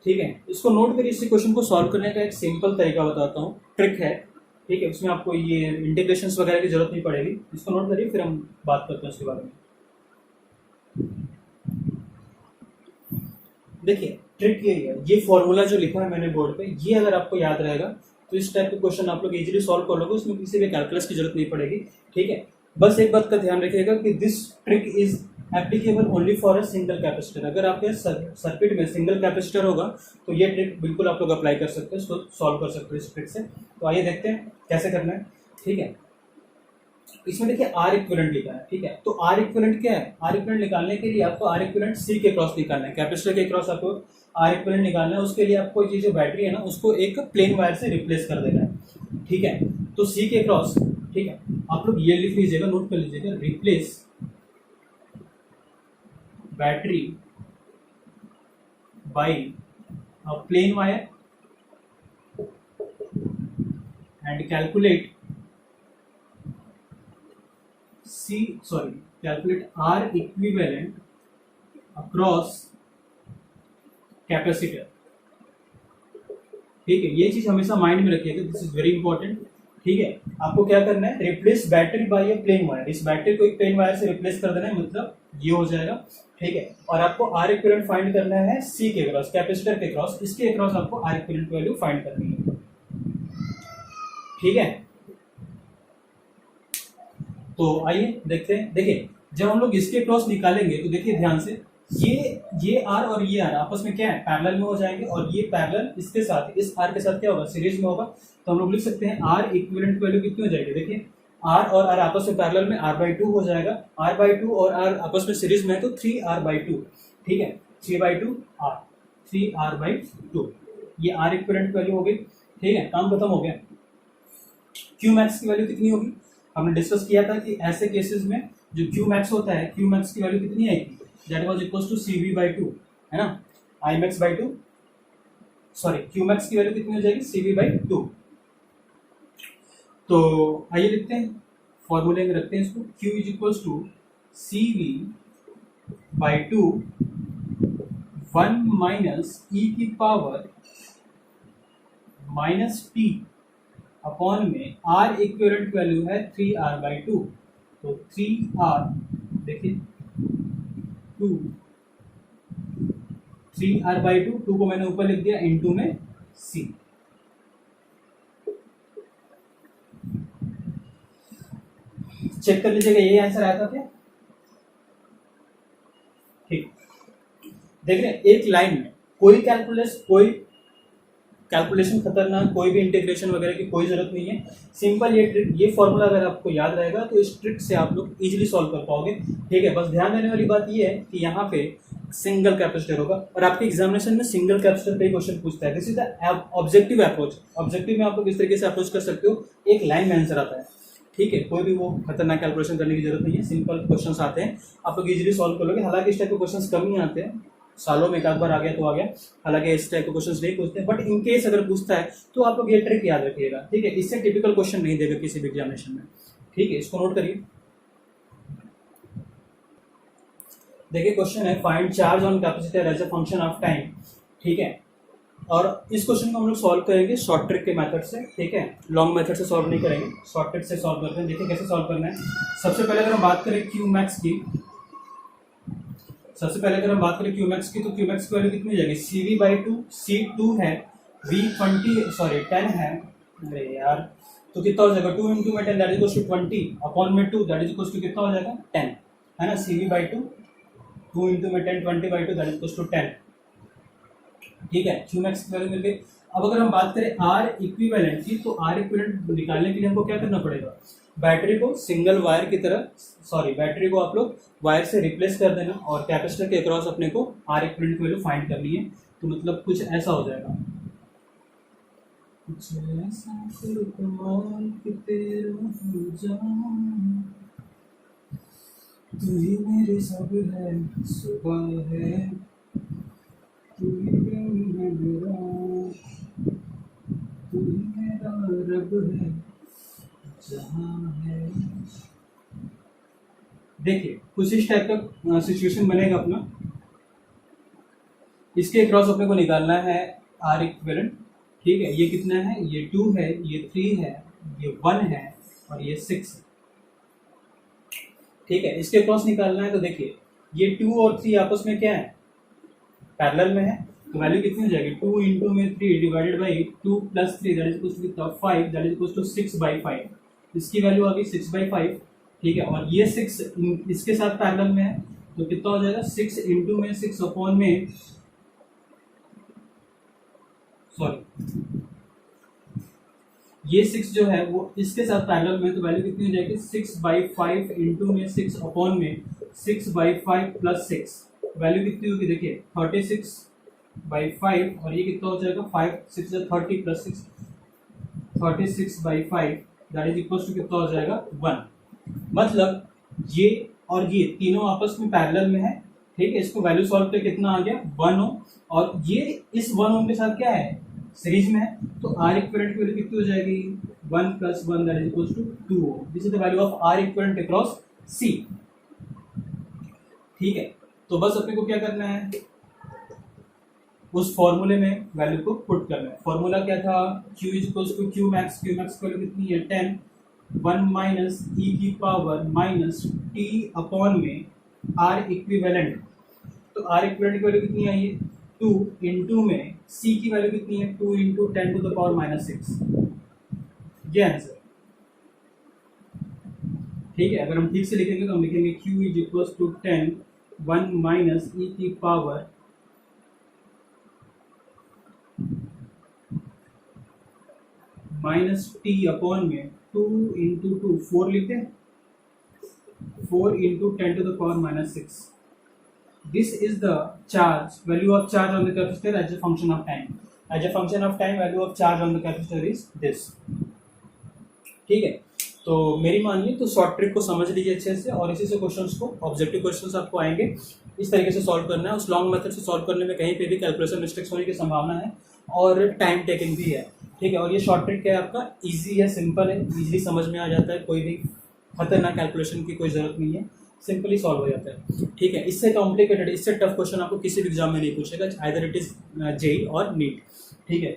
ठीक है, इसको नोट करिए। इस क्वेश्चन को सॉल्व करने का एक सिंपल तरीका बताता हूँ, ट्रिक है। ठीक है, उसमें आपको ये इंटीग्रेशंस वगैरह की जरूरत नहीं पड़ेगी। इसको नोट करिए, फिर हम बात करते हैं उसके बारे में। देखिए, ट्रिक यही है, ये फॉर्मूला जो लिखा है मैंने बोर्ड पे, ये अगर आपको याद रहेगा तो इस टाइप के क्वेश्चन आप लोग इजीली सॉल्व कर लोगे, उसमें किसी भी कैलकुलस की जरूरत नहीं पड़ेगी। ठीक है, बस एक बात का ध्यान रखिएगा कि this trick is applicable only for a single capacitor. अगर आपके सर्किट में सिंगल कैपेसिटर होगा तो ये ट्रिक बिल्कुल आप लोग अप्लाई कर सकते हैं, इसको सॉल्व कर सकते हो इस ट्रिक से। तो आइए देखते हैं कैसे करना है। ठीक है, इसमें देखिए आर इक्विवेलेंट लिखा है। ठीक है, तो आर इक्विवेलेंट क्या है? आर इक्विवेलेंट निकालने के लिए आपको आर इक्विवेलेंट सी के क्रॉस निकालना है, कैपेसिटर के क्रॉस आपको आर इक्विवेलेंट निकालना है। उसके लिए आपको ये जो बैटरी है ना, उसको एक प्लेन वायर से रिप्लेस कर देना है। ठीक है, तो सी के क्रॉस, ठीक है, आप लोग ये लिख लीजिएगा, नोट कर लीजिएगा, replace battery by a plain wire and calculate calculate R equivalent across capacitor. ठीक है, ये चीज हमेशा माइंड में रखिएगा, दिस इज वेरी इंपॉर्टेंट। ठीक है, आपको क्या करना है, replace battery by a plain wire. इस बैटरी को एक प्लेन वायर से रिप्लेस कर देना है, मतलब ये हो जाएगा। ठीक है, और आपको आर इक्विवेलेंट फाइंड करना है सी के क्रॉस, कैपेसिटर के क्रॉस, इसके क्रॉस आपको आर इक्विवेलेंट वैल्यू फाइंड करनी है। ठीक है, तो आइए देखते हैं। देखिए, जब हम लोग इसके क्रॉस निकालेंगे तो देखिए ध्यान से, ये आर और ये आर आपस में क्या है, पैरेलल में हो जाएंगे, और ये पैरेलल इसके साथ, इस आर के साथ क्या होगा, सीरीज में होगा। तो हम लोग लिख सकते हैं आर इक्विवेलेंट वैल्यू कितनी हो जाएगी। देखिए, आर और आर आपस में पैरेलल में r/2 हो जाएगा। r/2 और आर आपस में सीरीज में है तो 3r/2। ठीक है, 3/2 r, 3r/2, ये आर इक्विवेलेंट वैल्यू हो गई। ठीक है, काम खत्म हो गया। क्यू मैक्स की वैल्यू कितनी होगी, हमने डिस्कस किया था कि ऐसे केसेस में जो क्यू मैक्स होता है, क्यू मैक्स की वैल्यू कितनी आएगी, that was equals to CV/2, है ना, I max/2, sorry Q max की वैल्यू कितनी हो जाएगी, CV/2। तो आइए लिखते हैं, फॉर्मूले में रखते हैं इसको, Q is equals to CV/2 1 minus e की पावर माइनस T अपॉन में R इक्विवेलेंट वैल्यू है 3r/2। तो 3r, देखिए 3r/2, 2 को मैंने ऊपर लिख दिया, इनटू में C। चेक कर लीजिएगा, यही आंसर आया था क्या? ठीक, देख रहे हैं, एक लाइन में कोई कैलकुलेशन खतरनाक, कोई भी इंटीग्रेशन वगैरह की कोई जरूरत नहीं है। सिंपल ये ट्रिक, ये फॉर्मूला अगर आपको याद रहेगा तो इस ट्रिक से आप लोग इजीली सॉल्व कर पाओगे। ठीक है, बस ध्यान देने वाली बात ये है कि यहाँ पे सिंगल कैपेसिटर होगा, और आपके एग्जामिनेशन में सिंगल कैपेसिटर पे ही क्वेश्चन पूछता है। This is the objective approach. Objective में आप लोग इस तरीके से अप्रोच कर सकते हो, एक लाइन में आंसर आता है। ठीक है, कोई भी वो खतरनाक कैलकुलेशन करने की जरूरत नहीं है, सिंपल क्वेश्चंस आते हैं, आप लोग इजीली सॉल्व कर लोगे। हालांकि इस टाइप के क्वेश्चंस कम ही आते हैं, सालों में एक आध बार आ गया तो आ गया, हालांकि इस टाइप के क्वेश्चंस नहीं पूछते हैं, बट इन केस अगर पूछता है तो आप लोग ये ट्रिक याद रखिएगा। ठीक है, इससे टिपिकल क्वेश्चन नहीं देगा किसी भी एग्जामिनेशन में। ठीक है, इसको नोट करिए। देखिए, क्वेश्चन है find charge on capacitor as a function of time. ठीक है, और इस क्वेश्चन को हम लोग सॉल्व करेंगे शॉर्ट ट्रिक के मेथड से। ठीक है, लॉन्ग मेथड से सॉल्व नहीं करेंगे, शॉर्ट ट्रिक से सॉल्व करते हैं। देखिए कैसे सॉल्व करना है। सबसे पहले अगर हम बात करें क्यू मैक्स की, तो क्यू मैक्स की वैल्यू कितनी हो जाएगी, CV/2, C2 है, V10 है, अरे यार, तो कितना हो जाएगा, 2 इंटू में 10 that is equals to 20 upon में 2 दैट इज इक्वल्स टू कितना हो जाएगा, 10, है ना। CV/2 2 इंटू में 10 20/2 दैट इज इक्वल्स टू 10। ठीक है, क्यू मैक्स की वैल्यू मिल गई। अब अगर हम बात करें आर इक्विवेलेंट की, तो आर इक्विवेलेंट निकालने के लिए हमको क्या करना पड़ेगा, बैटरी को सिंगल वायर की तरह, सॉरी बैटरी को आप लोग वायर से रिप्लेस कर देना और कैपेसिटर के अक्रॉस अपने को आर इक्विवेलेंट की वैल्यू फाइंड करनी है। तो मतलब कुछ ऐसा हो जाएगा, कुछ ऐसा फिर कमाल कि तेरा हो जाऊं, तू ही मेरी सब है, सुबह है तू ही है मेरा, तू ही मेरा रब है जहां है। देखिए कुछ इस टाइप का सिचुएशन बनेगा अपना। इसके क्रॉस अपने को निकालना है आर इक्विवेलेंट, ठीक है। ये कितना है, ये 2 है, ये 3 है, ये 1 है और ये 6 है, ठीक है। इसके क्रॉस निकालना है तो देखिए ये 2 और 3 आपस में क्या है, पैरेलल में है, तो वैल्यू कितनी हो जाएगी, 2 इंटू में 3 divided by 2 plus 3 that is equal to 5 that is equal to 6/5। इसकी वैल्यू आ गई 6/5, ठीक है। और ये 6 इसके साथ पैरेलल में है तो कितना हो जाएगा, 6 इंटू में 6 अपॉन में, सॉरी ये 6 जो है वो इसके साथ पैरेलल में, तो वैल्यू कितनी हो जाएगी 6/5 इंटू में 6 अपॉन में 6/5 प्लस 6, वैल्यू कितनी होगी देखिए 36/5 और ये कितना हो जाएगा 5 6 30 plus 6 36/5 that is equal to कितना हो जाएगा 1। मतलब ये और ये तीनों आपस में पैरेलल में है, ठीक है। इसको वैल्यू सॉल्व करके कितना आ गया 1 ओम, और ये इस 1 ओम के साथ क्या है, सीरीज में है, तो आर इक्विवेलेंट की वैल्यू कितनी हो जाएगी 1 plus 1 that is equal to 2 ohm. This is the value of R equivalent across C, ठीक है। तो बस अपने को क्या करना है, उस फॉर्मूले में वैल्यू को पुट करना है। फॉर्मूला क्या था, Q is equal to Q max, Q max की वैल्यू कितनी है 10, 1 माइनस ई की पावर माइनस टी अपॉन में आर इक्विवेलेंट, तो आर इक्विवेलेंट की वैल्यू कितनी आई है 2 इंटू में सी की वैल्यू कितनी है 2 into 10 to the power minus 6, ये आंसर, ठीक है। अगर हम ठीक से लिखेंगे तो हम लिखेंगे Q is equal to 10 1 minus E की पावर माइनस टी अपॉन में 2 इंटू 2 4 लिखते हैं, 4 into 10 to the power minus 6। This is the charge, value of charge on the capacitor as a function of time. As a function of time, value of charge on the capacitor is this. ठीक है, तो मेरी मानिए तो शॉर्ट ट्रिक को समझ लीजिए अच्छे से, और इसी से क्वेश्चंस को, ऑब्जेक्टिव क्वेश्चंस आपको आएंगे इस तरीके से सॉल्व करना है। उस लॉन्ग मेथड से सॉल्व करने में कहीं पे भी कैलकुलेशन मिस्टेक्स होने की संभावना है और टाइम टेकिंग भी है, ठीक है। और ये शॉर्ट ट्रिक क्या है आपका, इजी है, सिंपल है, इजीली समझ में आ जाता है, कोई भी खतरनाक कैलकुलेशन की कोई जरूरत नहीं है, सिंपली सॉल्व हो जाता है, ठीक है। इससे कॉम्प्लिकेटेड, इससे टफ क्वेश्चन आपको किसी भी एग्जाम में नहीं पूछेगा, आइदर इट इज जेई और नीट, ठीक है।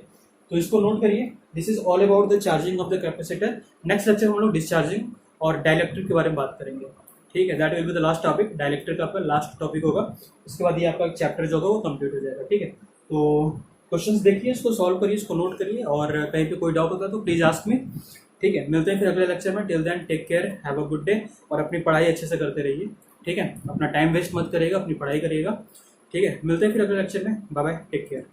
तो इसको नोट करिए, this is all about the charging of the capacitor. Next lecture हम लोग डिस्चार्जिंग और डाइलेक्ट्रिक के बारे में बात करेंगे, ठीक है। That will be the last topic, dielectric का आपका लास्ट टॉपिक होगा, उसके बाद ये आपका चैप्टर जो होगा वो कंप्लीट हो जाएगा, ठीक है। तो क्वेश्चंस देखिए, इसको सॉल्व करिए, इसको नोट करिए, और कहीं पे कोई डाउट होता है तो प्लीज आस्क मी, ठीक है। मिलते हैं फिर अगले लेक्चर में, till then take care, have a good day, और अपनी पढ़ाई अच्छे से करते रहिए, ठीक है। अपना टाइम वेस्ट मत करिएगा, अपनी पढ़ाई करिएगा, ठीक है। मिलते हैं फिर अगले लेक्चर में, बाय बाय, टेक केयर।